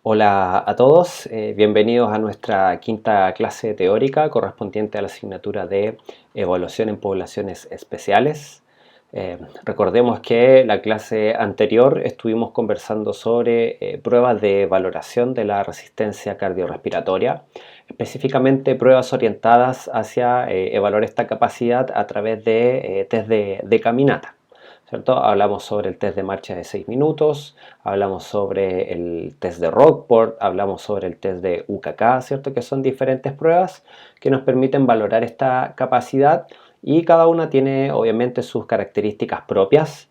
Hola a todos, bienvenidos a nuestra quinta clase teórica correspondiente a la asignatura de Evaluación en Poblaciones Especiales. Recordemos que la clase anterior estuvimos conversando sobre pruebas de valoración de la resistencia cardiorrespiratoria, específicamente pruebas orientadas hacia evaluar esta capacidad a través de test de caminata. ¿Cierto? Hablamos sobre el test de marcha de 6 minutos, hablamos sobre el test de Rockport, hablamos sobre el test de UKK, ¿cierto? Que son diferentes pruebas que nos permiten valorar esta capacidad y cada una tiene obviamente sus características propias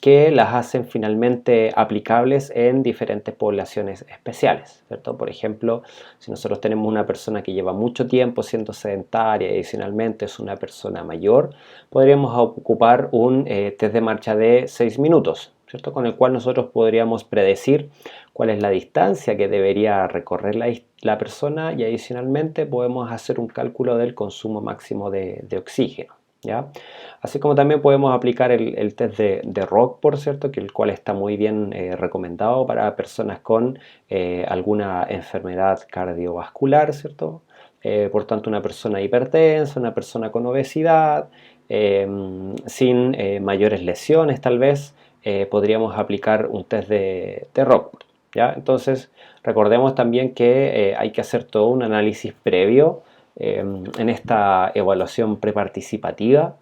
que las hacen finalmente aplicables en diferentes poblaciones especiales, ¿cierto? Por ejemplo, si nosotros tenemos una persona que lleva mucho tiempo siendo sedentaria y adicionalmente es una persona mayor, podríamos ocupar un test de marcha de 6 minutos, ¿cierto? Con el cual nosotros podríamos predecir cuál es la distancia que debería recorrer la persona y adicionalmente podemos hacer un cálculo del consumo máximo de oxígeno, ¿ya? Así como también podemos aplicar el test de Rockport, ¿cierto? Que el cual está muy bien recomendado para personas con alguna enfermedad cardiovascular, ¿cierto? Por tanto, una persona hipertensa, una persona con obesidad, sin mayores lesiones tal vez, podríamos aplicar un test de Rockport, ¿ya? Entonces, recordemos también que hay que hacer todo un análisis previo en esta evaluación preparticipativa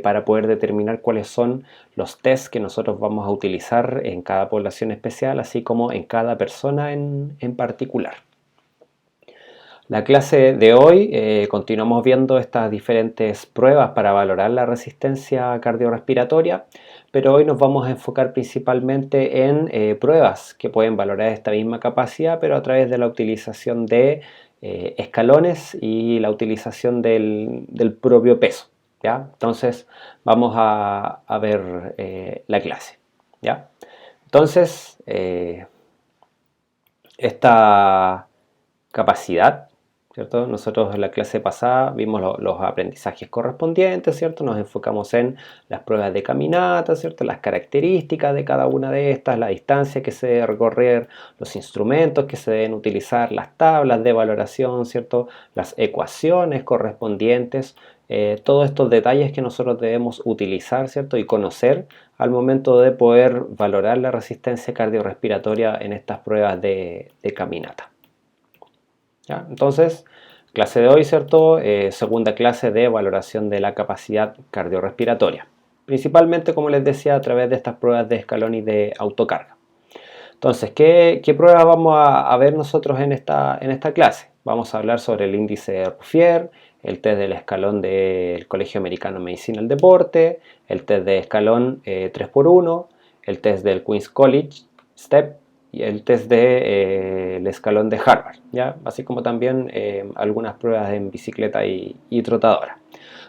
para poder determinar cuáles son los tests que nosotros vamos a utilizar en cada población especial, así como en cada persona en particular. La clase de hoy continuamos viendo estas diferentes pruebas para valorar la resistencia cardiorrespiratoria, pero hoy nos vamos a enfocar principalmente en pruebas que pueden valorar esta misma capacidad, pero a través de la utilización de escalones y la utilización del propio peso, ¿ya? Entonces vamos a ver la clase, ¿ya? Entonces, esta capacidad, ¿cierto? Nosotros en la clase pasada vimos los aprendizajes correspondientes, ¿cierto? Nos enfocamos en las pruebas de caminata, ¿cierto? Las características de cada una de estas, la distancia que se debe recorrer, los instrumentos que se deben utilizar, las tablas de valoración, ¿cierto? Las ecuaciones correspondientes, todos estos detalles que nosotros debemos utilizar, ¿cierto? Y conocer al momento de poder valorar la resistencia cardiorrespiratoria en estas pruebas de caminata. ¿Ya? Entonces, clase de hoy, ¿cierto? Segunda clase de valoración de la capacidad cardiorrespiratoria. Principalmente, como les decía, a través de estas pruebas de escalón y de autocarga. Entonces, ¿qué pruebas vamos a ver nosotros en esta clase? Vamos a hablar sobre el índice de Ruffier, el test del escalón del Colegio Americano de Medicina del Deporte, el test de escalón 3x1, el test del Queens College, STEP, y el test del escalón de Harvard, ¿ya? Así como también algunas pruebas en bicicleta y trotadora.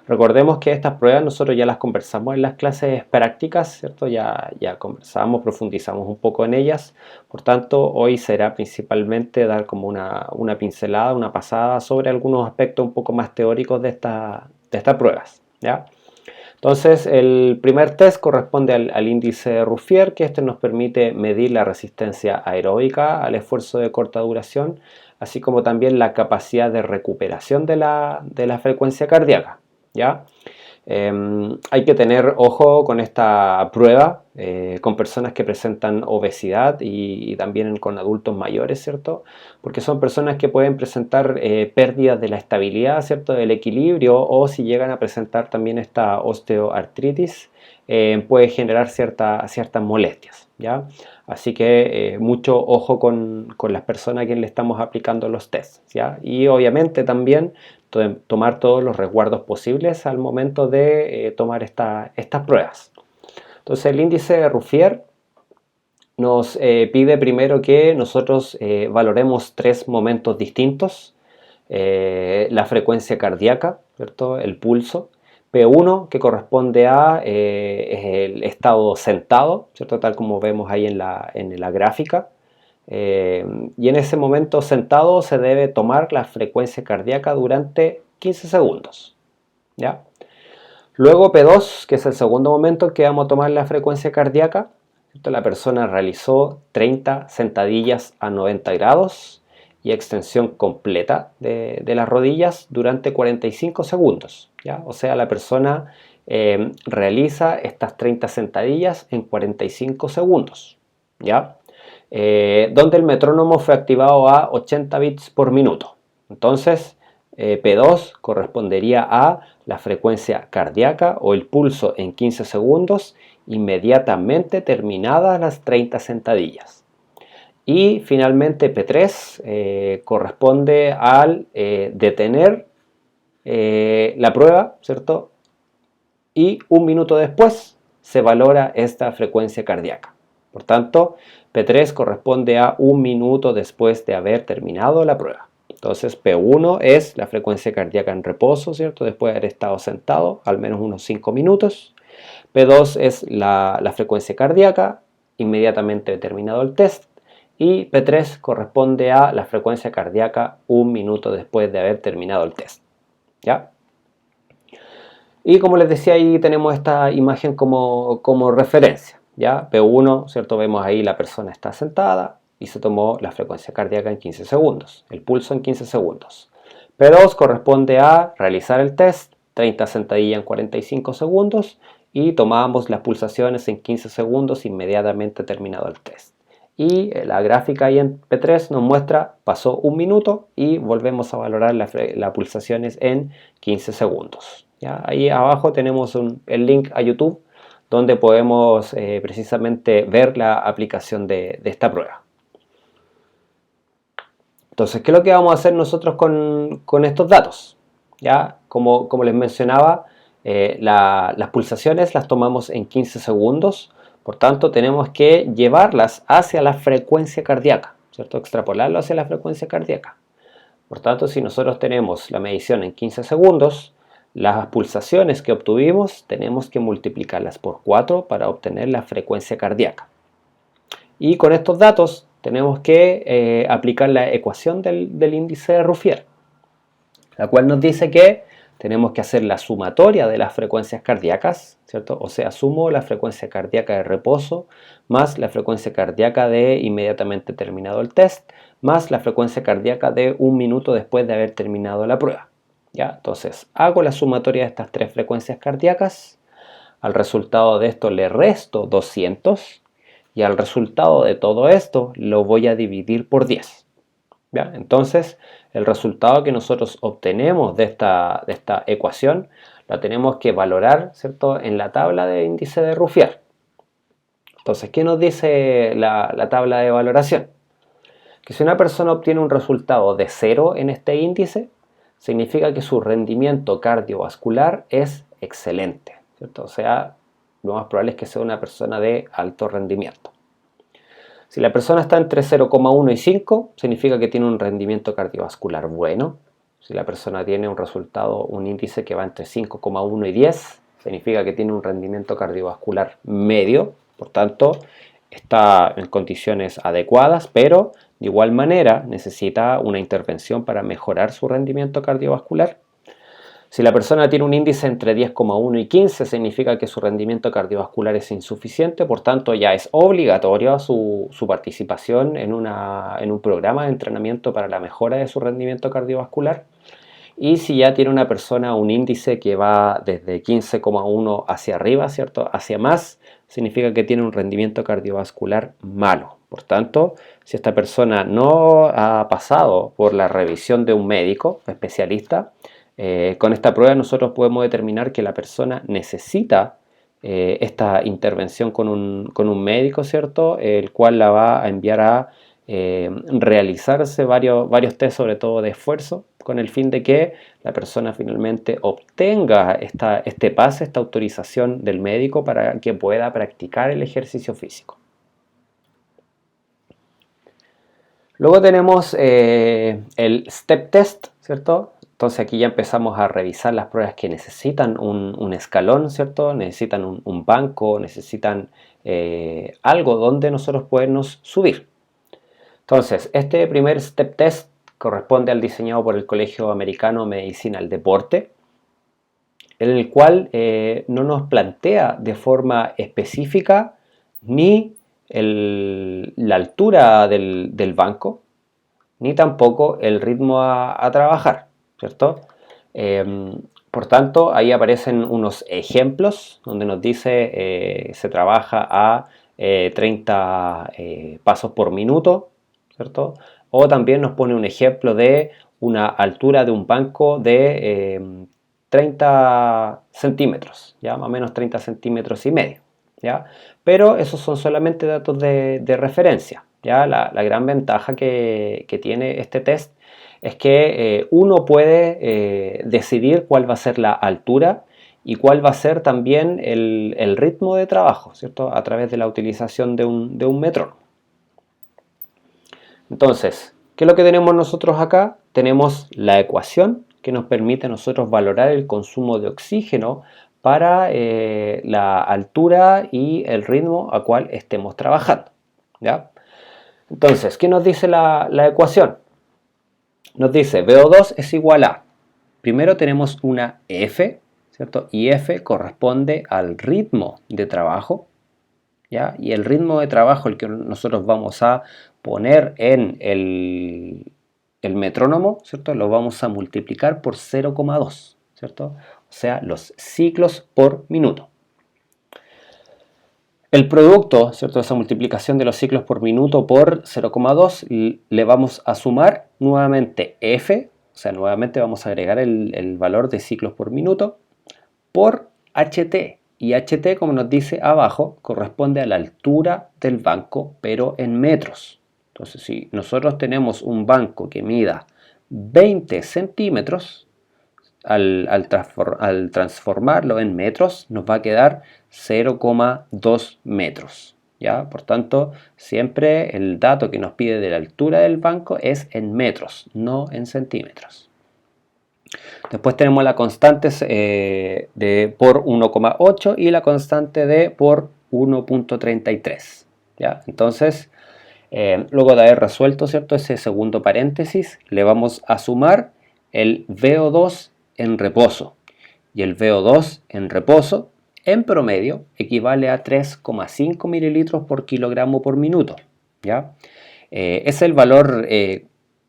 Recordemos que estas pruebas nosotros ya las conversamos en las clases prácticas, ¿cierto? Ya conversamos, profundizamos un poco en ellas. Por tanto, hoy será principalmente dar como una pincelada, una pasada sobre algunos aspectos un poco más teóricos de estas pruebas, ¿ya? Entonces, el primer test corresponde al índice de Ruffier, que este nos permite medir la resistencia aeróbica al esfuerzo de corta duración, así como también la capacidad de recuperación de la frecuencia cardíaca, ¿ya? Hay que tener ojo con esta prueba con personas que presentan obesidad y también con adultos mayores, ¿cierto? Porque son personas que pueden presentar pérdidas de la estabilidad, ¿cierto? Del equilibrio, o si llegan a presentar también esta osteoartritis, puede generar ciertas molestias, ¿ya? Así que mucho ojo con las personas a quienes le estamos aplicando los tests, ¿ya? Y obviamente también tomar todos los resguardos posibles al momento de tomar estas pruebas. Entonces, el índice de Ruffier nos pide primero que nosotros valoremos 3 momentos distintos: la frecuencia cardíaca, ¿cierto? El pulso; P1, que corresponde a el estado sentado, ¿cierto? Tal como vemos ahí en la gráfica. Y en ese momento sentado se debe tomar la frecuencia cardíaca durante 15 segundos, ¿ya? Luego P2, que es el segundo momento en que vamos a tomar la frecuencia cardíaca, ¿cierto? La persona realizó 30 sentadillas a 90 grados y extensión completa de las rodillas durante 45 segundos, ¿ya? O sea, la persona realiza estas 30 sentadillas en 45 segundos, ¿ya? Donde el metrónomo fue activado a 80 bits por minuto. Entonces, P2 correspondería a la frecuencia cardíaca o el pulso en 15 segundos inmediatamente terminadas las 30 sentadillas. Y finalmente P3 corresponde al detener la prueba, ¿cierto? Y un minuto después se valora esta frecuencia cardíaca. Por tanto, P3 corresponde a un minuto después de haber terminado la prueba. Entonces, P1 es la frecuencia cardíaca en reposo, ¿cierto? Después de haber estado sentado al menos unos 5 minutos. P2 es la frecuencia cardíaca inmediatamente terminado el test. Y P3 corresponde a la frecuencia cardíaca un minuto después de haber terminado el test, ¿ya? Y como les decía, ahí tenemos esta imagen como referencia, ¿ya? P1, ¿cierto? Vemos ahí la persona está sentada y se tomó la frecuencia cardíaca en 15 segundos, el pulso en 15 segundos. P2 corresponde a realizar el test, 30 sentadillas en 45 segundos y tomamos las pulsaciones en 15 segundos inmediatamente terminado el test. Y la gráfica ahí en P3 nos muestra, pasó un minuto y volvemos a valorar las pulsaciones en 15 segundos. ¿Ya? Ahí abajo tenemos el link a YouTube donde podemos precisamente ver la aplicación de esta prueba. Entonces, ¿qué es lo que vamos a hacer nosotros con estos datos? ¿Ya? Como les mencionaba, las pulsaciones las tomamos en 15 segundos. Por tanto, tenemos que llevarlas hacia la frecuencia cardíaca, ¿cierto? Extrapolarlo hacia la frecuencia cardíaca. Por tanto, si nosotros tenemos la medición en 15 segundos, las pulsaciones que obtuvimos tenemos que multiplicarlas por 4 para obtener la frecuencia cardíaca. Y con estos datos tenemos que aplicar la ecuación del índice de Ruffier, la cual nos dice que tenemos que hacer la sumatoria de las frecuencias cardíacas, ¿cierto? O sea, sumo la frecuencia cardíaca de reposo más la frecuencia cardíaca de inmediatamente terminado el test más la frecuencia cardíaca de un minuto después de haber terminado la prueba. ¿Ya? Entonces, hago la sumatoria de estas tres frecuencias cardíacas. Al resultado de esto le resto 200 y al resultado de todo esto lo voy a dividir por 10. ¿Ya? Entonces, el resultado que nosotros obtenemos de esta ecuación la tenemos que valorar, ¿cierto?, en la tabla de índice de Ruffier. Entonces, ¿qué nos dice la tabla de valoración? Que si una persona obtiene un resultado de 0 en este índice, significa que su rendimiento cardiovascular es excelente, ¿cierto? O sea, lo más probable es que sea una persona de alto rendimiento. Si la persona está entre 0,1 y 5, significa que tiene un rendimiento cardiovascular bueno. Si la persona tiene un índice que va entre 5,1 y 10, significa que tiene un rendimiento cardiovascular medio. Por tanto, está en condiciones adecuadas, pero de igual manera necesita una intervención para mejorar su rendimiento cardiovascular. Si la persona tiene un índice entre 10,1 y 15, significa que su rendimiento cardiovascular es insuficiente, por tanto ya es obligatoria su participación en un programa de entrenamiento para la mejora de su rendimiento cardiovascular. Y si ya tiene una persona un índice que va desde 15,1 hacia arriba, ¿cierto?, hacia más, significa que tiene un rendimiento cardiovascular malo. Por tanto, si esta persona no ha pasado por la revisión de un médico especialista, con esta prueba nosotros podemos determinar que la persona necesita esta intervención con un médico, ¿cierto?, el cual la va a enviar a realizarse varios test, sobre todo de esfuerzo, con el fin de que la persona finalmente obtenga esta autorización del médico para que pueda practicar el ejercicio físico. Luego tenemos el step test, ¿cierto? Entonces aquí ya empezamos a revisar las pruebas que necesitan un escalón, ¿cierto? Necesitan un banco, necesitan algo donde nosotros podernos subir. Entonces, este primer step test corresponde al diseñado por el Colegio Americano de Medicina del Deporte, en el cual no nos plantea de forma específica ni la altura del banco, ni tampoco el ritmo a trabajar, ¿cierto? Por tanto, ahí aparecen unos ejemplos donde nos dice se trabaja a 30 pasos por minuto, ¿cierto? O también nos pone un ejemplo de una altura de un banco de 30 centímetros, ¿ya? Más o menos 30 centímetros y medio, ¿ya? Pero esos son solamente datos de referencia, ¿ya? La gran ventaja que tiene este test es que uno puede decidir cuál va a ser la altura y cuál va a ser también el ritmo de trabajo, ¿cierto? A través de la utilización de un metrónomo. Entonces, ¿qué es lo que tenemos nosotros acá? Tenemos la ecuación que nos permite a nosotros valorar el consumo de oxígeno para la altura y el ritmo a cual estemos trabajando, ¿ya? Entonces, ¿qué nos dice la ecuación? Nos dice VO2 es igual a, primero tenemos una F, ¿cierto? Y F corresponde al ritmo de trabajo, ¿ya? Y el ritmo de trabajo, el que nosotros vamos a poner en el metrónomo, ¿cierto? Lo vamos a multiplicar por 0,2, ¿cierto? O sea, los ciclos por minuto. El producto, ¿cierto? Esa multiplicación de los ciclos por minuto por 0,2 le vamos a sumar nuevamente F, o sea, nuevamente vamos a agregar el valor de ciclos por minuto por HT. Y HT, como nos dice abajo, corresponde a la altura del banco, pero en metros. Entonces, si nosotros tenemos un banco que mida 20 centímetros, al transformarlo en metros, nos va a quedar 0,2 metros. ¿Ya? Por tanto, siempre el dato que nos pide de la altura del banco es en metros, no en centímetros. Después tenemos la constante de por 1,8 y la constante de por 1,33. ¿Ya? Entonces, luego de haber resuelto, ¿cierto?, ese segundo paréntesis, le vamos a sumar el VO2 en reposo. Y el VO2 en reposo, en promedio, equivale a 3,5 mililitros por kilogramo por minuto. ¿Ya? Es el valor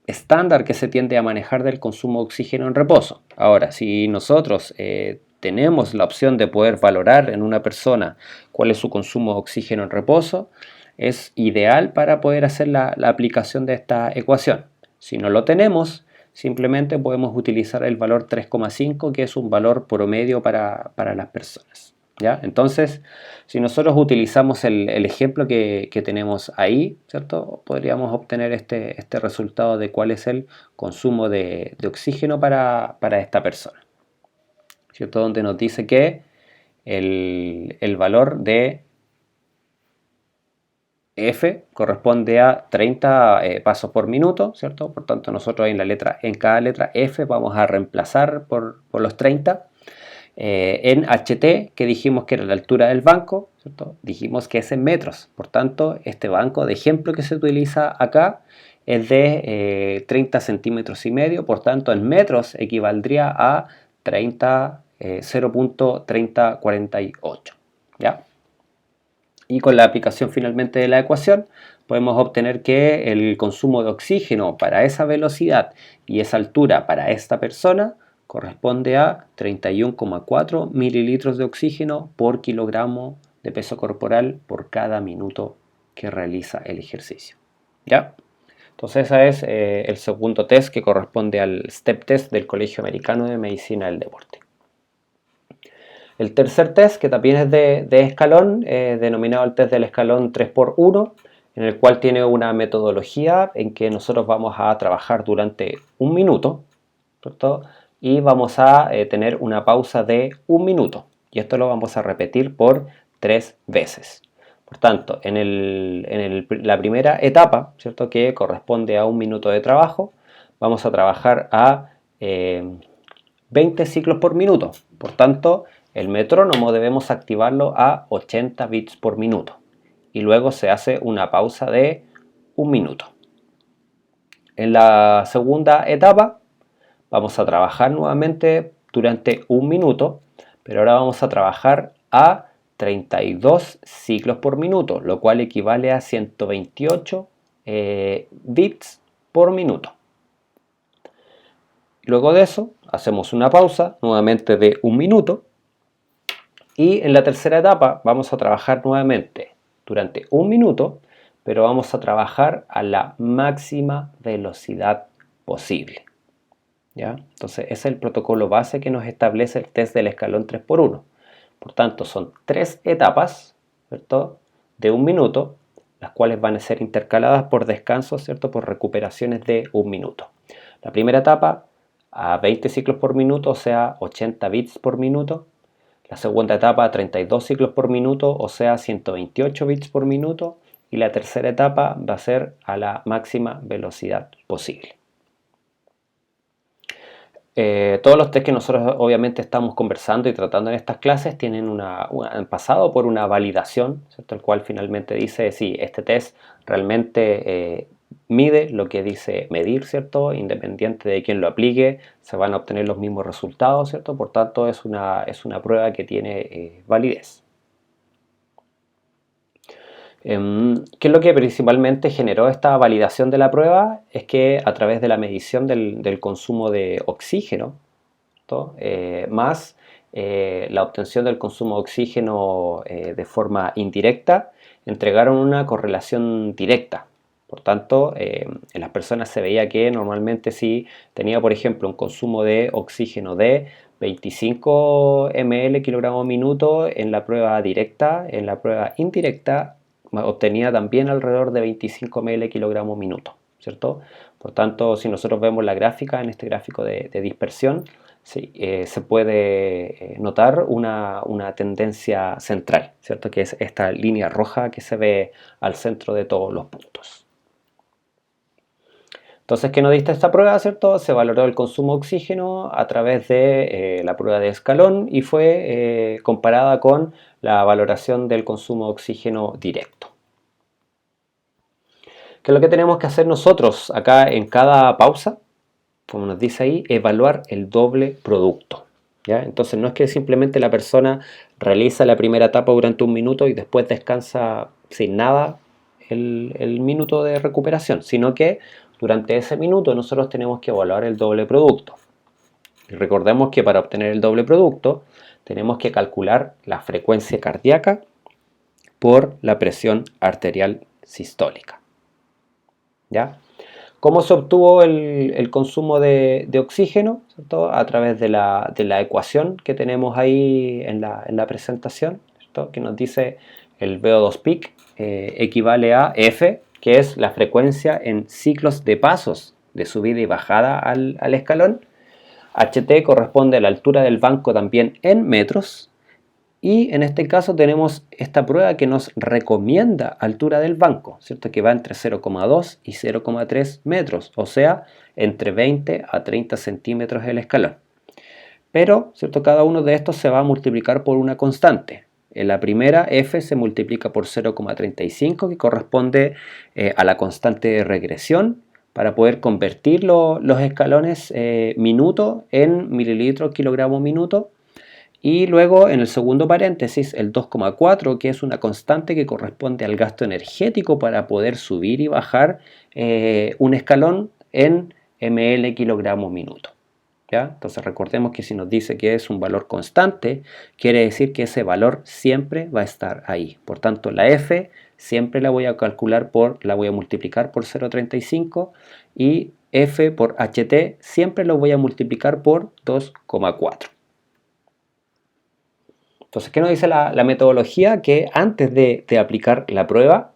estándar que se tiende a manejar del consumo de oxígeno en reposo. Ahora, si nosotros tenemos la opción de poder valorar en una persona cuál es su consumo de oxígeno en reposo, es ideal para poder hacer la aplicación de esta ecuación. Si no lo tenemos, simplemente podemos utilizar el valor 3,5, que es un valor promedio para las personas. ¿Ya? Entonces, si nosotros utilizamos el ejemplo que tenemos ahí, ¿cierto?, podríamos obtener este resultado de cuál es el consumo de oxígeno para esta persona, ¿cierto? Donde nos dice que el valor de F corresponde a 30 pasos por minuto, ¿cierto? Por tanto, nosotros en cada letra F vamos a reemplazar por los 30. En HT, que dijimos que era la altura del banco, ¿cierto?, dijimos que es en metros. Por tanto, este banco de ejemplo que se utiliza acá es de 30 centímetros y medio. Por tanto, en metros equivaldría a 0,3048. ¿Ya? Y con la aplicación finalmente de la ecuación podemos obtener que el consumo de oxígeno para esa velocidad y esa altura para esta persona corresponde a 31,4 mililitros de oxígeno por kilogramo de peso corporal por cada minuto que realiza el ejercicio. ¿Ya? Entonces ese es el segundo test, que corresponde al STEP test del Colegio Americano de Medicina del Deporte. El tercer test, que también es de escalón, denominado el test del escalón 3x1, en el cual tiene una metodología en que nosotros vamos a trabajar durante un minuto, ¿cierto?, y vamos a tener una pausa de un minuto. Y esto lo vamos a repetir por 3 veces. Por tanto, en la primera etapa, ¿cierto?, que corresponde a un minuto de trabajo, vamos a trabajar a 20 ciclos por minuto. Por tanto, el metrónomo debemos activarlo a 80 bits por minuto. Y luego se hace una pausa de un minuto. En la segunda etapa vamos a trabajar nuevamente durante un minuto, pero ahora vamos a trabajar a 32 ciclos por minuto, lo cual equivale a 128 bits por minuto. Luego de eso, hacemos una pausa nuevamente de 1 minuto y en la tercera etapa vamos a trabajar nuevamente durante 1 minuto, pero vamos a trabajar a la máxima velocidad posible. ¿Ya? Entonces, ese es el protocolo base que nos establece el test del escalón 3x1. Por tanto, son 3 etapas, ¿cierto?, de 1 minuto, las cuales van a ser intercaladas por descansos, ¿cierto?, por recuperaciones de 1 minuto. La primera etapa a 20 ciclos por minuto, o sea, 80 bits por minuto. La segunda etapa a 32 ciclos por minuto, o sea, 128 bits por minuto. Y la tercera etapa va a ser a la máxima velocidad posible. Todos los test que nosotros obviamente estamos conversando y tratando en estas clases han pasado por una validación, ¿cierto?, el cual finalmente dice, sí, este test realmente mide lo que dice medir, ¿cierto?, independiente de quién lo aplique, se van a obtener los mismos resultados, ¿cierto?, por tanto es una prueba que tiene validez. ¿Qué es lo que principalmente generó esta validación de la prueba? Es que a través de la medición del consumo de oxígeno, más la obtención del consumo de oxígeno de forma indirecta, entregaron una correlación directa. Por tanto, en las personas se veía que normalmente si tenía, por ejemplo, un consumo de oxígeno de 25 ml kilogramo minuto en la prueba directa, en la prueba indirecta obtenía también alrededor de 25 ml kilogramo minuto, ¿cierto? Por tanto, si nosotros vemos la gráfica, en este gráfico de dispersión, sí, se puede notar una tendencia central, ¿cierto?, que es esta línea roja que se ve al centro de todos los puntos. Entonces, ¿qué nos diste esta prueba, cierto? Se valoró el consumo de oxígeno a través de la prueba de escalón y fue comparada con la valoración del consumo de oxígeno directo. ¿Qué es lo que tenemos que hacer nosotros acá en cada pausa? Como nos dice ahí, evaluar el doble producto. ¿Ya? Entonces, no es que simplemente la persona realiza la primera etapa durante 1 minuto y después descansa sin nada el minuto de recuperación, sino que durante ese minuto nosotros tenemos que evaluar el doble producto. Y recordemos que para obtener el doble producto tenemos que calcular la frecuencia cardíaca por la presión arterial sistólica. ¿Ya? ¿Cómo se obtuvo el consumo de oxígeno? ¿Cierto? A través de la ecuación que tenemos ahí en la presentación, ¿cierto?, que nos dice el VO2 peak equivale a F, que es la frecuencia en ciclos de pasos de subida y bajada al escalón. HT corresponde a la altura del banco también en metros. Y en este caso tenemos esta prueba que nos recomienda altura del banco, ¿cierto?, que va entre 0,2 y 0,3 metros, o sea, entre 20 a 30 centímetros el escalón. Pero, ¿cierto?, cada uno de estos se va a multiplicar por una constante. En la primera, F se multiplica por 0,35, que corresponde a la constante de regresión, para poder convertir los escalones minuto en mililitros kilogramo minuto. Y luego en el segundo paréntesis el 2,4, que es una constante que corresponde al gasto energético para poder subir y bajar un escalón en ml kilogramo minuto. ¿Ya? Entonces recordemos que si nos dice que es un valor constante, quiere decir que ese valor siempre va a estar ahí. Por tanto, la F siempre la voy a la voy a multiplicar por 0,35 y F por HT siempre lo voy a multiplicar por 2,4. Entonces, ¿qué nos dice la metodología? Que antes de aplicar la prueba,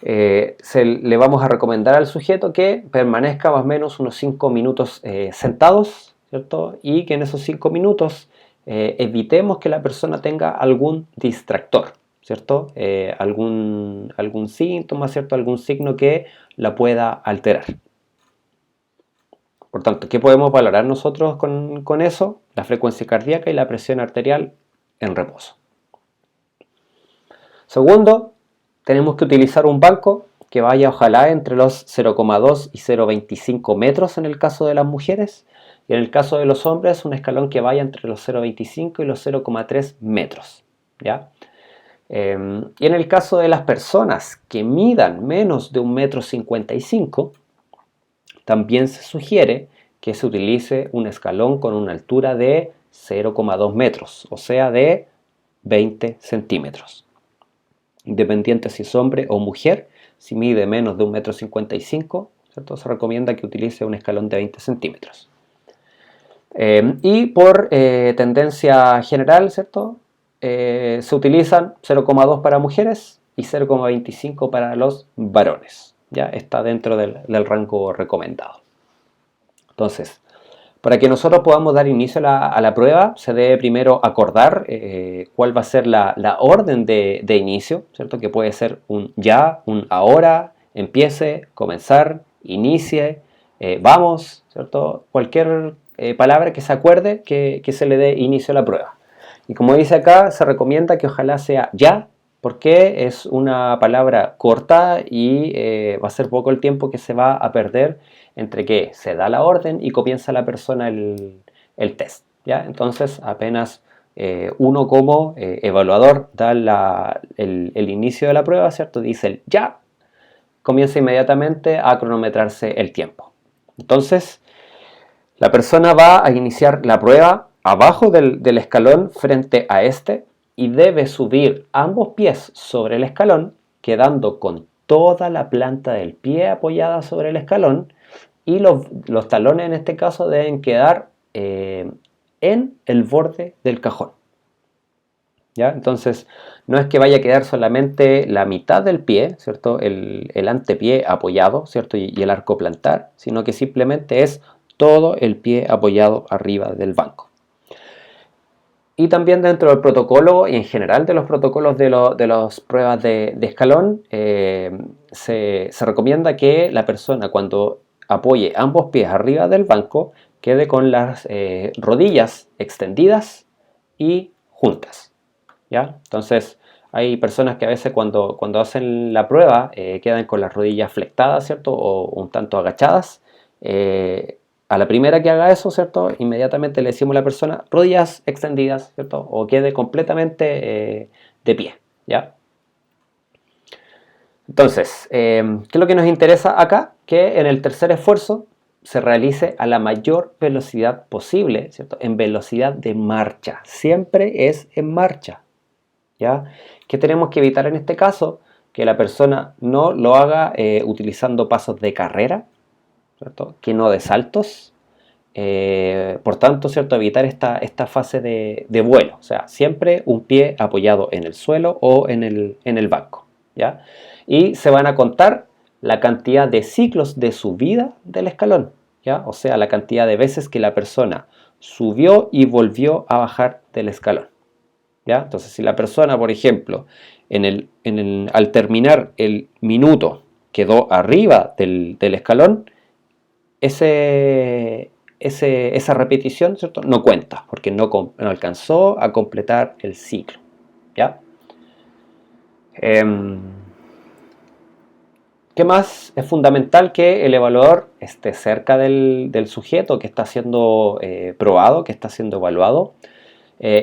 le vamos a recomendar al sujeto que permanezca más o menos unos 5 minutos sentados, ¿cierto? Y que en esos 5 minutos evitemos que la persona tenga algún distractor, ¿cierto? Algún síntoma, ¿cierto? Algún signo que la pueda alterar. Por tanto, ¿qué podemos valorar nosotros con eso? La frecuencia cardíaca y la presión arterial en reposo. Segundo, tenemos que utilizar un banco que vaya ojalá entre los 0,2 y 0,25 metros en el caso de las mujeres, y en el caso de los hombres un escalón que vaya entre los 0,25 y los 0,3 metros. ¿Ya? Y en el caso de las personas que midan menos de 1,55 m, también se sugiere que se utilice un escalón con una altura de 0,2 metros, o sea, de 20 centímetros. Independiente si es hombre o mujer, si mide menos de 1,55 m, ¿cierto?, se recomienda que utilice un escalón de 20 centímetros. Y por tendencia general, ¿cierto?, se utilizan 0,2 para mujeres y 0,25 para los varones. Ya está dentro del rango recomendado. Entonces, para que nosotros podamos dar inicio a la prueba, se debe primero acordar cuál va a ser la orden de inicio, ¿cierto? Que puede ser un ya, un ahora, empiece, comenzar, inicie, vamos, ¿cierto? Cualquier palabra que se acuerde que se le dé inicio a la prueba. Y como dice acá, se recomienda que ojalá sea ya, porque es una palabra corta y va a ser poco el tiempo que se va a perder entre que se da la orden y comienza la persona el test, ¿ya? Entonces apenas uno como evaluador da el inicio de la prueba, ¿cierto? Dice el ya, comienza inmediatamente a cronometrarse el tiempo. Entonces la persona va a iniciar la prueba abajo del escalón frente a este y debe subir ambos pies sobre el escalón, quedando con toda la planta del pie apoyada sobre el escalón, y los talones en este caso deben quedar en el borde del cajón. ¿Ya? Entonces no es que vaya a quedar solamente la mitad del pie, ¿cierto?, el antepié apoyado, ¿cierto?, y el arco plantar, sino que simplemente es todo el pie apoyado arriba del banco. Y también dentro del protocolo y en general de los protocolos de las pruebas de escalón, se recomienda que la persona, cuando apoye ambos pies arriba del banco, quede con las rodillas extendidas y juntas, ¿ya? Entonces hay personas que a veces cuando hacen la prueba quedan con las rodillas flectadas, ¿cierto?, o un tanto agachadas. A la primera que haga eso, ¿cierto?, inmediatamente le decimos a la persona rodillas extendidas, ¿cierto?, o quede completamente de pie, ¿ya? Entonces, ¿qué es lo que nos interesa acá? Que en el tercer esfuerzo se realice a la mayor velocidad posible, ¿cierto?, en velocidad de marcha. Siempre es en marcha, ¿ya? ¿Qué tenemos que evitar en este caso? Que la persona no lo haga utilizando pasos de carrera, ¿cierto?, que no de saltos. Por tanto, ¿cierto?, evitar esta fase de vuelo, o sea, siempre un pie apoyado en el suelo o en el banco, ¿ya? Y se van a contar la cantidad de ciclos de subida del escalón, ¿ya? O sea, la cantidad de veces que la persona subió y volvió a bajar del escalón, ¿ya? Entonces, si la persona, por ejemplo, al terminar el minuto quedó arriba del escalón, esa repetición, ¿cierto?, no cuenta, porque no alcanzó a completar el ciclo, ¿ya? ¿Qué más? Es fundamental que el evaluador esté cerca del sujeto que está siendo probado, que está siendo evaluado,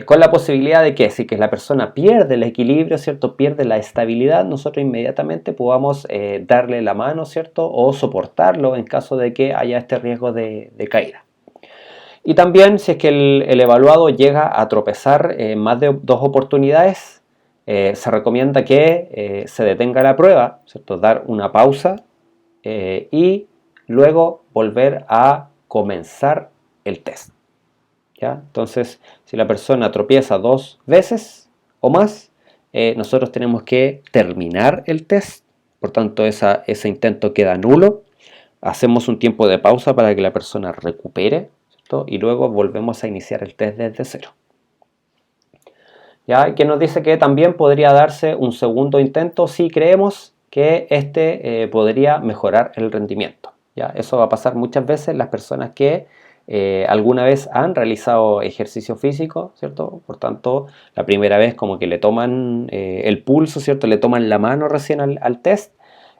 con la posibilidad de que si que la persona pierde el equilibrio, ¿cierto?, pierde la estabilidad, nosotros inmediatamente podamos darle la mano, ¿cierto?, o soportarlo en caso de que haya este riesgo de caída. Y también si es que el evaluado llega a tropezar en más de 2 oportunidades, se recomienda que se detenga la prueba, ¿cierto?, dar una pausa y luego volver a comenzar el test, ¿ya? Entonces, si la persona tropieza 2 veces o más, nosotros tenemos que terminar el test, por tanto ese intento queda nulo, hacemos un tiempo de pausa para que la persona recupere, ¿cierto?, y luego volvemos a iniciar el test desde cero. ¿Ya? Que nos dice que también podría darse un segundo intento si creemos que este podría mejorar el rendimiento, ¿ya? Eso va a pasar muchas veces las personas que alguna vez han realizado ejercicio físico, ¿cierto? Por tanto, la primera vez como que le toman el pulso, ¿cierto?, le toman la mano recién al test,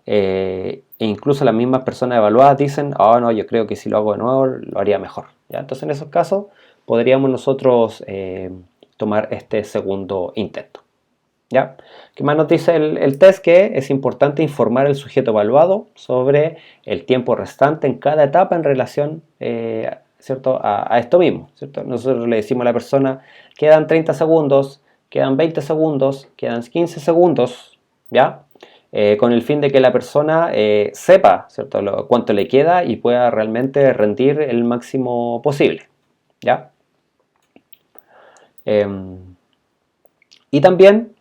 e incluso las mismas personas evaluadas dicen, oh no, yo creo que si lo hago de nuevo lo haría mejor, ¿ya? Entonces en esos casos podríamos nosotros tomar este segundo intento, ¿Ya? ¿Qué más nos dice el test? Que es importante informar al sujeto evaluado sobre el tiempo restante en cada etapa en relación, ¿cierto? A esto mismo, ¿cierto? Nosotros le decimos a la persona, quedan 30 segundos, quedan 20 segundos, quedan 15 segundos, ¿ya? Con el fin de que la persona sepa, ¿cierto? Cuánto le queda y pueda realmente rendir el máximo posible, ¿ya? Y también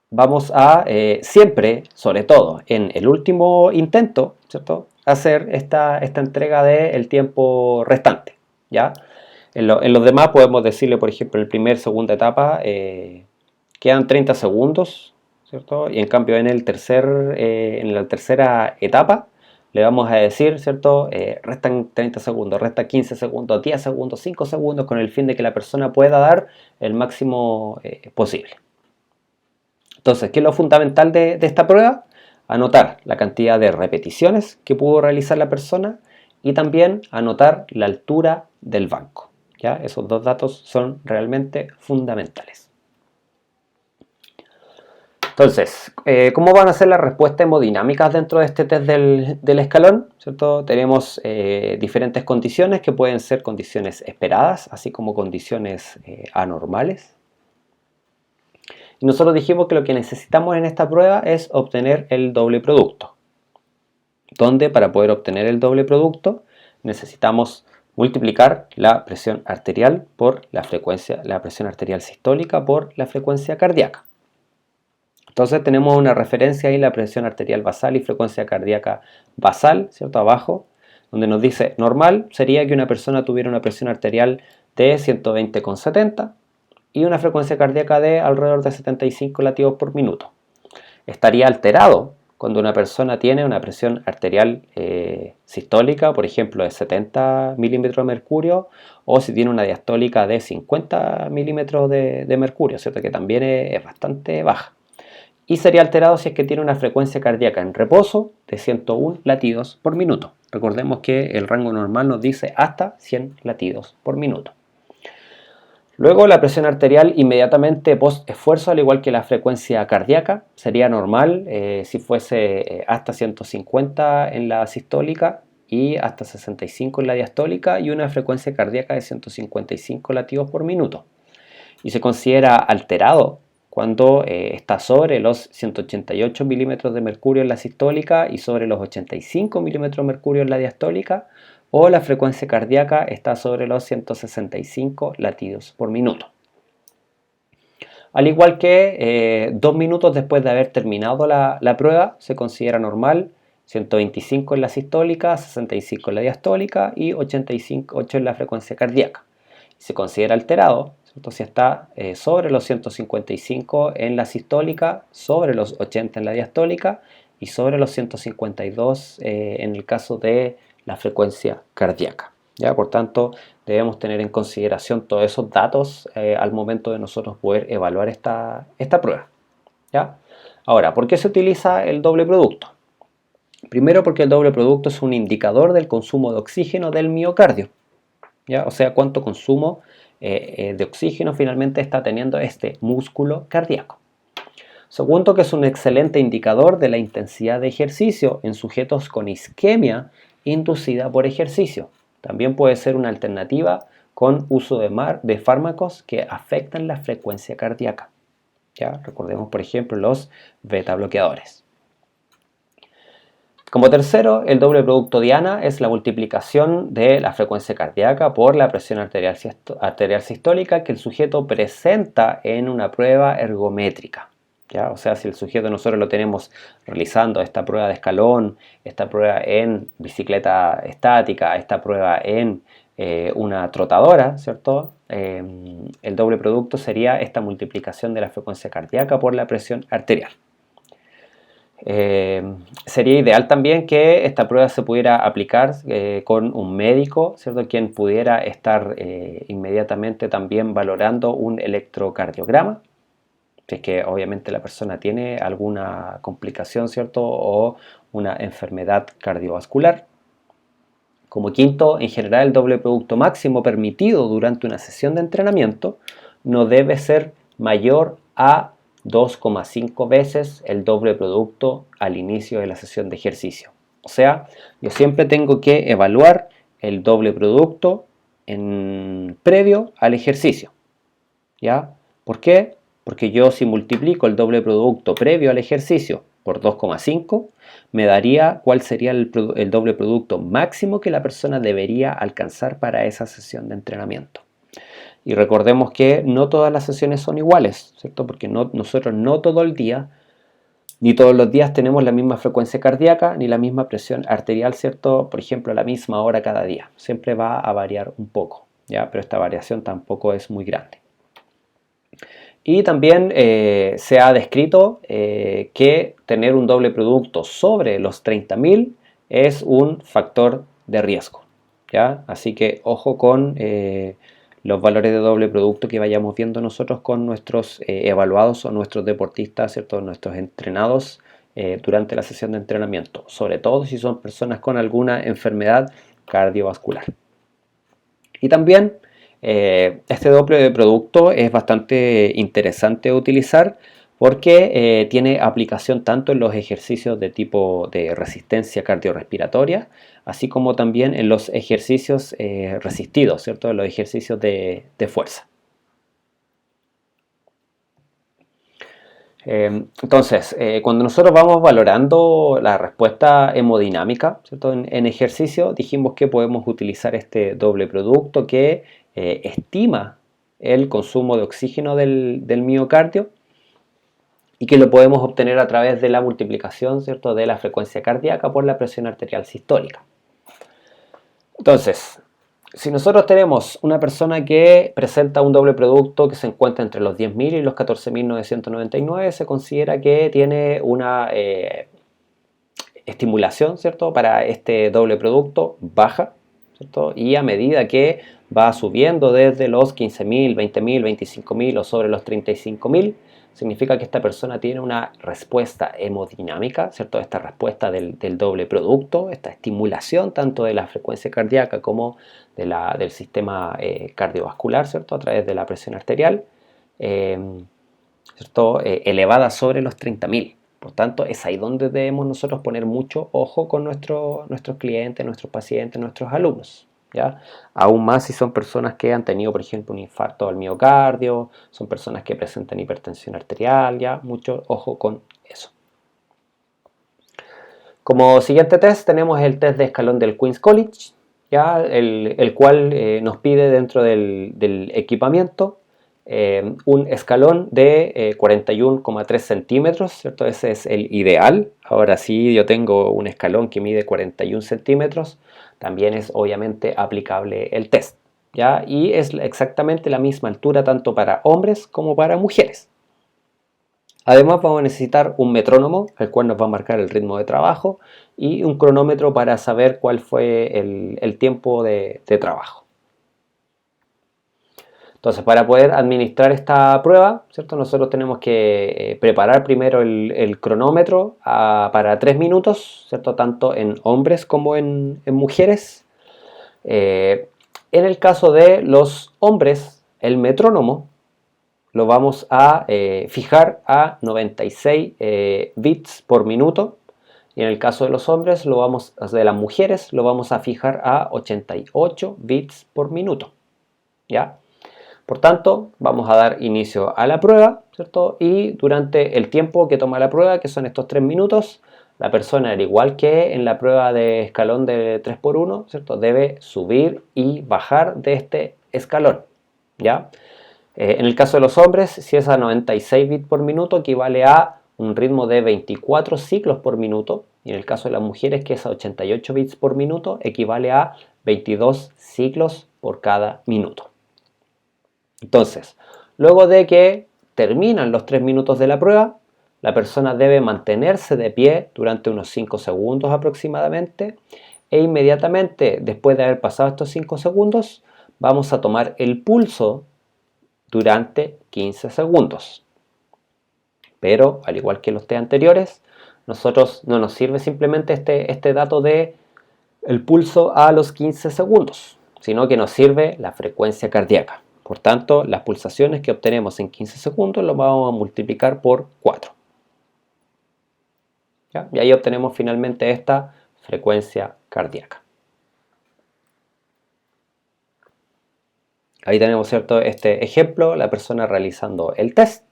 vamos a siempre, sobre todo en el último intento, ¿cierto? Hacer esta entrega del tiempo restante, ¿ya? En los demás podemos decirle, por ejemplo, en la primera, segunda etapa quedan 30 segundos, ¿cierto? Y en cambio en la tercera etapa le vamos a decir, ¿cierto? Restan 30 segundos, resta 15 segundos, 10 segundos, 5 segundos, con el fin de que la persona pueda dar el máximo posible. Entonces, ¿qué es lo fundamental de esta prueba? Anotar la cantidad de repeticiones que pudo realizar la persona y también anotar la altura del banco. ¿Ya? Esos dos datos son realmente fundamentales. Entonces, ¿cómo van a ser las respuestas hemodinámicas dentro de este test del escalón? ¿Cierto? Tenemos diferentes condiciones que pueden ser condiciones esperadas, así como condiciones anormales. Y nosotros dijimos que lo que necesitamos en esta prueba es obtener el doble producto. Donde para poder obtener el doble producto necesitamos multiplicar la presión arterial por la presión arterial sistólica por la frecuencia cardíaca. Entonces tenemos una referencia ahí, la presión arterial basal y frecuencia cardíaca basal, ¿cierto? Abajo, donde nos dice normal sería que una persona tuviera una presión arterial de 120,70 y una frecuencia cardíaca de alrededor de 75 latidos por minuto. Estaría alterado cuando una persona tiene una presión arterial sistólica, por ejemplo, de 70 milímetros de mercurio, o si tiene una diastólica de 50 milímetros de mercurio, ¿cierto? Que también es bastante baja. Y sería alterado si es que tiene una frecuencia cardíaca en reposo de 101 latidos por minuto. Recordemos que el rango normal nos dice hasta 100 latidos por minuto. Luego la presión arterial inmediatamente post esfuerzo, al igual que la frecuencia cardíaca, sería normal si fuese hasta 150 en la sistólica y hasta 65 en la diastólica y una frecuencia cardíaca de 155 latidos por minuto. Y se considera alterado cuando está sobre los 188 milímetros de mercurio en la sistólica y sobre los 85 milímetros de mercurio en la diastólica, o la frecuencia cardíaca está sobre los 165 latidos por minuto. Al igual que 2 minutos después de haber terminado la prueba, se considera normal 125 en la sistólica, 65 en la diastólica y 8 en la frecuencia cardíaca. Se considera alterado si está sobre los 155 en la sistólica, sobre los 80 en la diastólica y sobre los 152 en el caso de la frecuencia cardíaca. ¿Ya? Por tanto, debemos tener en consideración todos esos datos al momento de nosotros poder evaluar esta prueba. ¿Ya? Ahora, ¿por qué se utiliza el doble producto? Primero, porque el doble producto es un indicador del consumo de oxígeno del miocardio. ¿Ya? O sea, cuánto consumo de oxígeno finalmente está teniendo este músculo cardíaco. Segundo, que es un excelente indicador de la intensidad de ejercicio en sujetos con isquemia inducida por ejercicio. También puede ser una alternativa con uso de fármacos que afectan la frecuencia cardíaca. ¿Ya? Recordemos, por ejemplo, los beta bloqueadores. Como tercero, el doble producto diana es la multiplicación de la frecuencia cardíaca por la presión arterial sistólica que el sujeto presenta en una prueba ergométrica. ¿Ya? O sea, si el sujeto nosotros lo tenemos realizando esta prueba de escalón, esta prueba en bicicleta estática, esta prueba en una trotadora, ¿cierto? El doble producto sería esta multiplicación de la frecuencia cardíaca por la presión arterial. Sería ideal también que esta prueba se pudiera aplicar con un médico, ¿cierto? Quien pudiera estar inmediatamente también valorando un electrocardiograma, si es que obviamente la persona tiene alguna complicación, ¿cierto? O una enfermedad cardiovascular. Como quinto, en general el doble producto máximo permitido durante una sesión de entrenamiento no debe ser mayor a 2,5 veces el doble producto al inicio de la sesión de ejercicio. O sea, yo siempre tengo que evaluar el doble producto previo al ejercicio. ¿Ya? ¿Por qué? Porque yo si multiplico el doble producto previo al ejercicio por 2,5, me daría cuál sería el doble producto máximo que la persona debería alcanzar para esa sesión de entrenamiento. Y recordemos que no todas las sesiones son iguales, ¿cierto? Porque nosotros no todo el día, ni todos los días tenemos la misma frecuencia cardíaca, ni la misma presión arterial, ¿cierto? Por ejemplo, a la misma hora cada día. Siempre va a variar un poco, ¿ya? Pero esta variación tampoco es muy grande. Y también se ha descrito que tener un doble producto sobre los 30.000 es un factor de riesgo, ¿ya? Así que ojo con los valores de doble producto que vayamos viendo nosotros con nuestros evaluados o nuestros deportistas, ¿cierto? Nuestros entrenados durante la sesión de entrenamiento, sobre todo si son personas con alguna enfermedad cardiovascular. Y también este doble producto es bastante interesante de utilizar porque tiene aplicación tanto en los ejercicios de tipo de resistencia cardiorrespiratoria, así como también en los ejercicios resistidos, ¿cierto? En los ejercicios de fuerza. Entonces, cuando nosotros vamos valorando la respuesta hemodinámica, ¿cierto? En ejercicio, dijimos que podemos utilizar este doble producto que estima el consumo de oxígeno del miocardio y que lo podemos obtener a través de la multiplicación, ¿cierto? De la frecuencia cardíaca por la presión arterial sistólica. Entonces, si nosotros tenemos una persona que presenta un doble producto que se encuentra entre los 10.000 y los 14.999, se considera que tiene una estimulación, ¿cierto? Para este doble producto baja, ¿cierto? Y a medida que va subiendo desde los 15.000, 20.000, 25.000 o sobre los 35.000, significa que esta persona tiene una respuesta hemodinámica, ¿cierto? Esta respuesta del doble producto, esta estimulación tanto de la frecuencia cardíaca como del sistema cardiovascular, ¿cierto? A través de la presión arterial, ¿cierto? Elevada sobre los 30.000. Por tanto, es ahí donde debemos nosotros poner mucho ojo con nuestros clientes, nuestros pacientes, nuestros alumnos. ¿Ya? Aún más si son personas que han tenido, por ejemplo, un infarto al miocardio, son personas que presentan hipertensión arterial, ya, mucho ojo con eso. Como siguiente test tenemos el test de escalón del Queen's College, ya, el cual nos pide dentro del equipamiento un escalón de 41,3 centímetros, ¿cierto? Ese es el ideal. Ahora sí, yo tengo un escalón que mide 41 centímetros, también es obviamente aplicable el test, ¿ya? Y es exactamente la misma altura tanto para hombres como para mujeres. Además vamos a necesitar un metrónomo, el cual nos va a marcar el ritmo de trabajo, y un cronómetro para saber cuál fue el tiempo de trabajo. Entonces, para poder administrar esta prueba, ¿cierto? Nosotros tenemos que preparar primero el cronómetro para 3 minutos, ¿cierto? Tanto en hombres como en mujeres. En el caso de los hombres, el metrónomo lo vamos a fijar a 96 bits por minuto. Y en el caso de los hombres, de las mujeres, lo vamos a fijar a 88 bits por minuto. ¿Ya? Por tanto, vamos a dar inicio a la prueba, ¿cierto? Y durante el tiempo que toma la prueba, que son estos 3 minutos, la persona, al igual que en la prueba de escalón de 3x1, ¿cierto? Debe subir y bajar de este escalón, ¿ya? En el caso de los hombres, si es a 96 bits por minuto, equivale a un ritmo de 24 ciclos por minuto. Y en el caso de las mujeres, que es a 88 bits por minuto, equivale a 22 ciclos por cada minuto. Entonces, luego de que terminan los 3 minutos de la prueba, la persona debe mantenerse de pie durante unos 5 segundos aproximadamente e inmediatamente después de haber pasado estos 5 segundos vamos a tomar el pulso durante 15 segundos. Pero, al igual que los test anteriores, nosotros no nos sirve simplemente este dato de el pulso a los 15 segundos, sino que nos sirve la frecuencia cardíaca. Por tanto, las pulsaciones que obtenemos en 15 segundos lo vamos a multiplicar por 4. ¿Ya? Y ahí obtenemos finalmente esta frecuencia cardíaca. Ahí tenemos, ¿cierto?, este ejemplo, la persona realizando el test,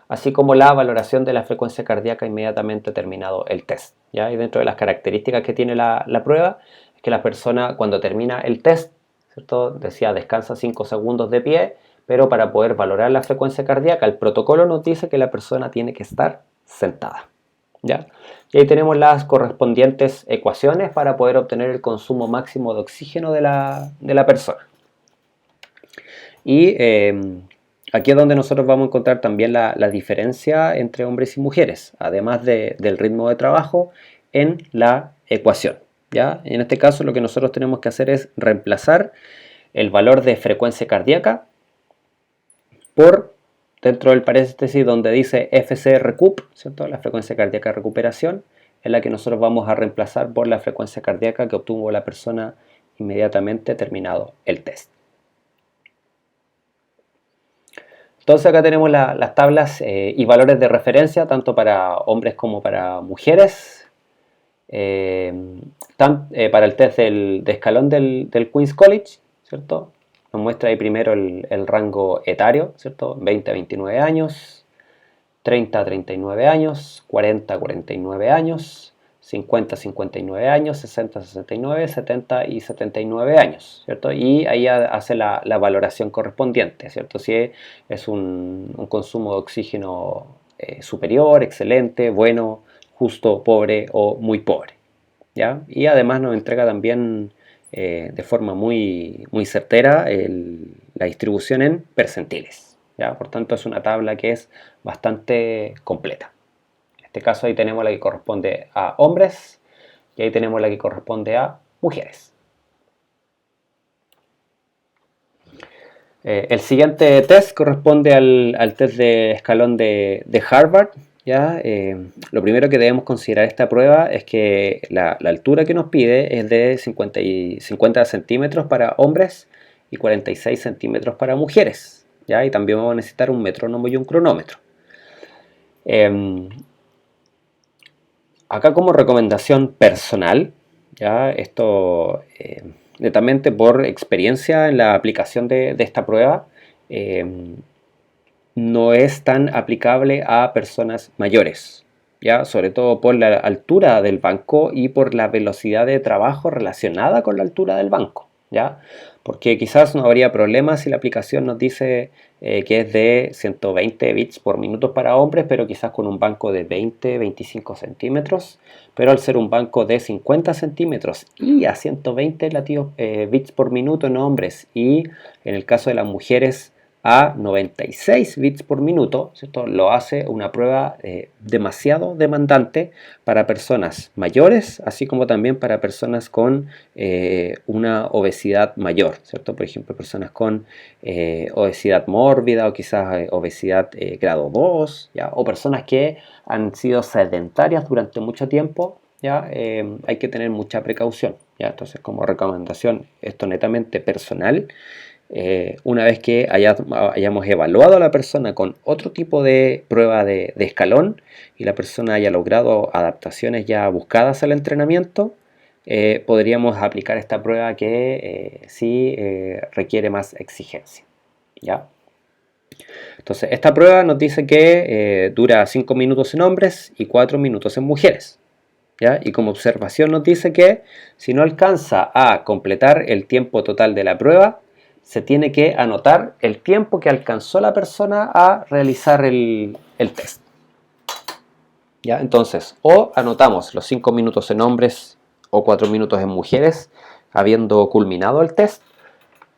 así como la valoración de la frecuencia cardíaca inmediatamente terminado el test. ¿Ya? Y dentro de las características que tiene la prueba, es que la persona cuando termina el test, ¿cierto?, decía descansa 5 segundos de pie, pero para poder valorar la frecuencia cardíaca, el protocolo nos dice que la persona tiene que estar sentada. ¿Ya? Y ahí tenemos las correspondientes ecuaciones para poder obtener el consumo máximo de oxígeno de la persona. Y aquí es donde nosotros vamos a encontrar también la diferencia entre hombres y mujeres, además del ritmo de trabajo en la ecuación. ¿Ya? En este caso lo que nosotros tenemos que hacer es reemplazar el valor de frecuencia cardíaca por, dentro del paréntesis donde dice FC recup, ¿cierto?, la frecuencia cardíaca de recuperación, es la que nosotros vamos a reemplazar por la frecuencia cardíaca que obtuvo la persona inmediatamente terminado el test. Entonces acá tenemos las tablas y valores de referencia tanto para hombres como para mujeres. Para el test de escalón del Queen's College, ¿cierto? Nos muestra ahí primero el rango etario, ¿cierto? 20 a 29 años, 30 a 39 años, 40 a 49 años, 50 a 59 años, 60 a 69, 70 y 79 años, ¿cierto? Y ahí hace la valoración correspondiente, ¿cierto? Si es un consumo de oxígeno superior, excelente, bueno, justo, pobre o muy pobre, ¿ya? Y además nos entrega también de forma muy certera la distribución en percentiles, ¿ya? Por tanto es una tabla que es bastante completa. En este caso ahí tenemos la que corresponde a hombres y ahí tenemos la que corresponde a mujeres. El siguiente test corresponde al test de escalón de Harvard. ¿Ya? Lo primero que debemos considerar esta prueba es que la altura que nos pide es de 50 centímetros para hombres y 46 centímetros para mujeres, ¿ya? Y también vamos a necesitar un metrónomo y un cronómetro. Acá como recomendación personal, ¿ya? Esto netamente por experiencia en la aplicación de esta prueba, no es tan aplicable a personas mayores, ¿ya? Sobre todo por la altura del banco y por la velocidad de trabajo relacionada con la altura del banco, ¿ya? Porque quizás no habría problema si la aplicación nos dice que es de 120 bits por minuto para hombres, pero quizás con un banco de 20-25 centímetros, pero al ser un banco de 50 centímetros y a 120 latidos, bits por minuto en hombres, y en el caso de las mujeres a 96 bits por minuto, ¿cierto? Lo hace una prueba demasiado demandante para personas mayores, así como también para personas con una obesidad mayor, ¿cierto? Por ejemplo, personas con obesidad mórbida o quizás obesidad grado 2, ¿ya? O personas que han sido sedentarias durante mucho tiempo, ¿ya? Hay que tener mucha precaución, ¿ya? Entonces, como recomendación, esto netamente personal, una vez que hayamos evaluado a la persona con otro tipo de prueba de escalón y la persona haya logrado adaptaciones ya buscadas al entrenamiento, podríamos aplicar esta prueba que sí requiere más exigencia, ¿ya? Entonces, esta prueba nos dice que dura 5 minutos en hombres y 4 minutos en mujeres, ¿ya? Y como observación nos dice que si no alcanza a completar el tiempo total de la prueba, se tiene que anotar el tiempo que alcanzó la persona a realizar el test, ¿ya? Entonces, o anotamos los 5 minutos en hombres o 4 minutos en mujeres, habiendo culminado el test,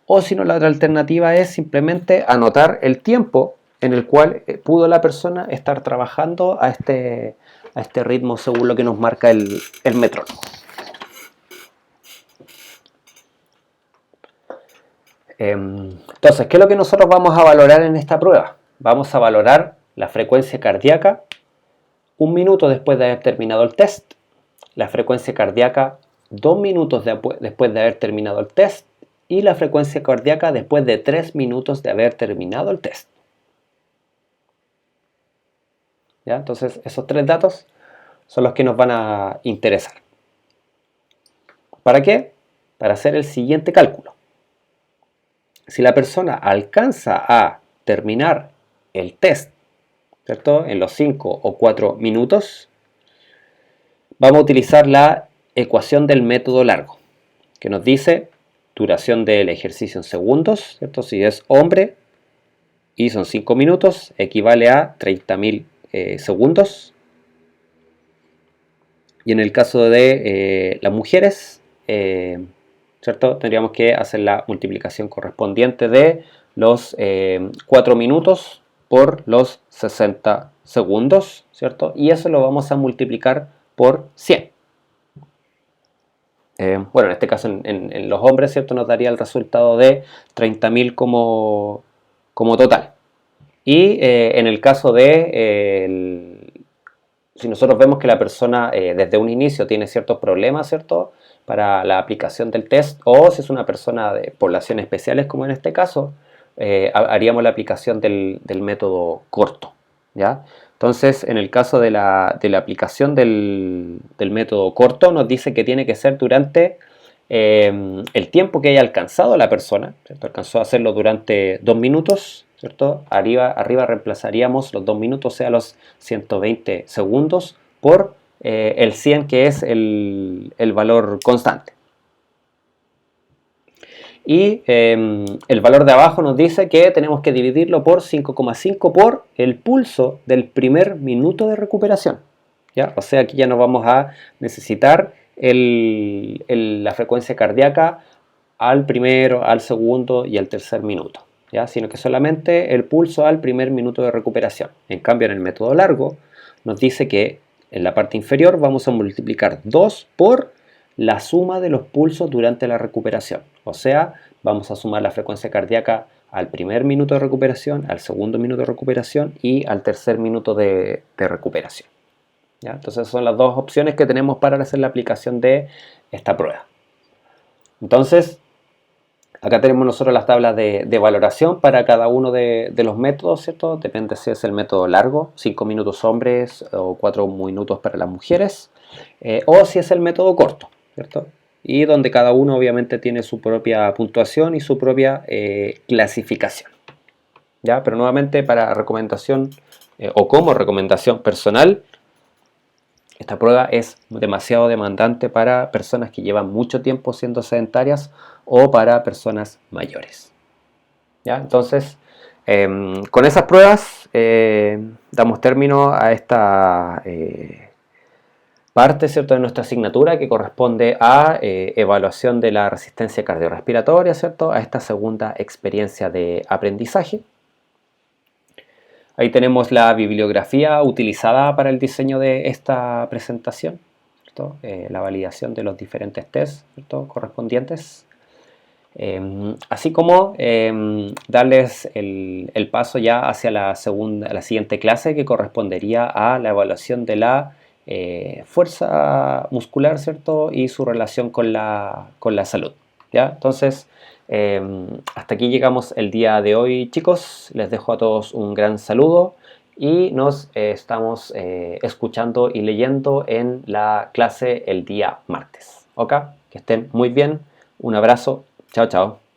o si no, la otra alternativa es simplemente anotar el tiempo en el cual pudo la persona estar trabajando a este ritmo según lo que nos marca el metrónomo. Entonces, ¿qué es lo que nosotros vamos a valorar en esta prueba? Vamos a valorar la frecuencia cardíaca 1 minuto después de haber terminado el test, la frecuencia cardíaca 2 minutos después de haber terminado el test y la frecuencia cardíaca después de 3 minutos de haber terminado el test. ¿Ya? Entonces, esos 3 datos son los que nos van a interesar. ¿Para qué? Para hacer el siguiente cálculo. Si la persona alcanza a terminar el test, ¿cierto?, en los 5 o 4 minutos, vamos a utilizar la ecuación del método largo, que nos dice duración del ejercicio en segundos, ¿cierto? Si es hombre y son 5 minutos, equivale a 30.000 segundos. Y en el caso de las mujeres, ¿cierto?, tendríamos que hacer la multiplicación correspondiente de los 4 minutos por los 60 segundos, ¿cierto? Y eso lo vamos a multiplicar por 100. Bueno, en este caso en los hombres, ¿cierto?, nos daría el resultado de 30.000 como total. Y en el caso de, si nosotros vemos que la persona desde un inicio tiene ciertos problemas, ¿cierto?, para la aplicación del test, o si es una persona de poblaciones especiales, como en este caso, haríamos la aplicación del método corto, ¿ya? Entonces, en el caso de la aplicación del método corto, nos dice que tiene que ser durante el tiempo que haya alcanzado la persona, ¿cierto? Alcanzó a hacerlo durante 2 minutos, ¿cierto? Arriba reemplazaríamos los 2 minutos, o sea, los 120 segundos, por el 100, que es el valor constante. Y el valor de abajo nos dice que tenemos que dividirlo por 5,5 por el pulso del primer minuto de recuperación, ¿ya? O sea, aquí ya no vamos a necesitar la frecuencia cardíaca al primero, al segundo y al tercer minuto, ¿ya? Sino que solamente el pulso al primer minuto de recuperación. En cambio, en el método largo nos dice que en la parte inferior vamos a multiplicar 2 por la suma de los pulsos durante la recuperación. O sea, vamos a sumar la frecuencia cardíaca al primer minuto de recuperación, al segundo minuto de recuperación y al tercer minuto de recuperación, ¿ya? Entonces son las dos opciones que tenemos para hacer la aplicación de esta prueba. Entonces, acá tenemos nosotros las tablas de valoración para cada uno de los métodos, ¿cierto? Depende si es el método largo, 5 minutos hombres o 4 minutos para las mujeres, o si es el método corto, ¿cierto? Y donde cada uno obviamente tiene su propia puntuación y su propia clasificación, ¿ya? Pero nuevamente, para recomendación o como recomendación personal, esta prueba es demasiado demandante para personas que llevan mucho tiempo siendo sedentarias o para personas mayores, ¿ya? Entonces, con esas pruebas damos término a esta parte, ¿cierto?, de nuestra asignatura, que corresponde a evaluación de la resistencia cardiorrespiratoria, ¿cierto?, a esta segunda experiencia de aprendizaje. Ahí tenemos la bibliografía utilizada para el diseño de esta presentación, ¿cierto? La validación de los diferentes tests, ¿cierto?, correspondientes. Así como darles el paso ya hacia la siguiente clase, que correspondería a la evaluación de la fuerza muscular, ¿cierto?, y su relación con la salud, ¿ya? Entonces, hasta aquí llegamos el día de hoy, chicos. Les dejo a todos un gran saludo y nos estamos escuchando y leyendo en la clase el día martes, ¿ok? Que estén muy bien. Un abrazo. Chao, chao.